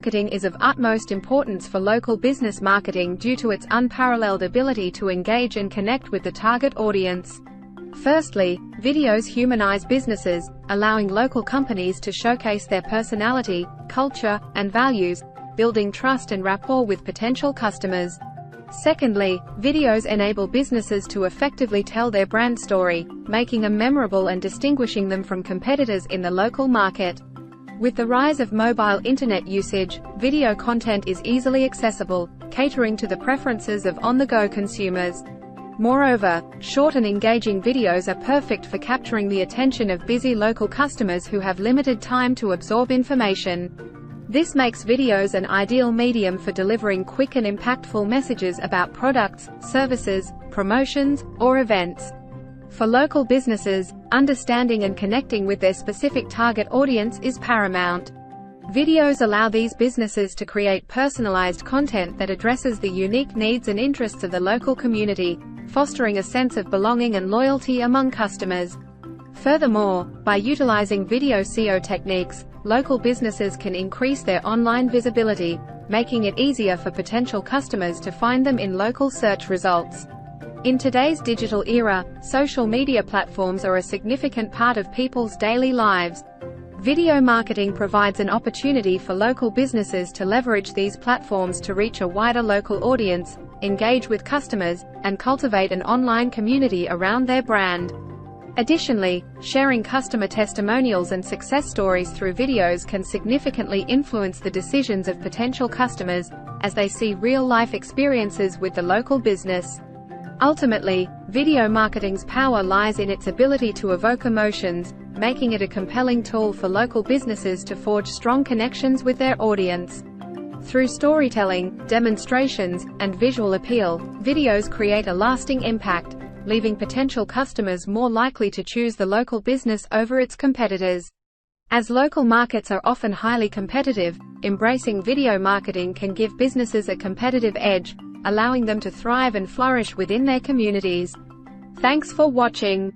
Marketing is of utmost importance for local business marketing due to its unparalleled ability to engage and connect with the target audience. Firstly, videos humanize businesses, allowing local companies to showcase their personality, culture, and values, building trust and rapport with potential customers. Secondly, videos enable businesses to effectively tell their brand story, making them memorable and distinguishing them from competitors in the local market. With the rise of mobile internet usage, video content is easily accessible, catering to the preferences of on-the-go consumers. Moreover, short and engaging videos are perfect for capturing the attention of busy local customers who have limited time to absorb information. This makes videos an ideal medium for delivering quick and impactful messages about products, services, promotions, or events. For local businesses, understanding and connecting with their specific target audience is paramount. Videos allow these businesses to create personalized content that addresses the unique needs and interests of the local community, fostering a sense of belonging and loyalty among customers. Furthermore, by utilizing video SEO techniques, local businesses can increase their online visibility, making it easier for potential customers to find them in local search results. In today's digital era, social media platforms are a significant part of people's daily lives. Video marketing provides an opportunity for local businesses to leverage these platforms to reach a wider local audience, engage with customers, and cultivate an online community around their brand. Additionally, sharing customer testimonials and success stories through videos can significantly influence the decisions of potential customers, as they see real-life experiences with the local business. Ultimately, video marketing's power lies in its ability to evoke emotions, making it a compelling tool for local businesses to forge strong connections with their audience. Through storytelling, demonstrations, and visual appeal, videos create a lasting impact, leaving potential customers more likely to choose the local business over its competitors. As local markets are often highly competitive, embracing video marketing can give businesses a competitive edge, allowing them to thrive and flourish within their communities. Thanks for watching.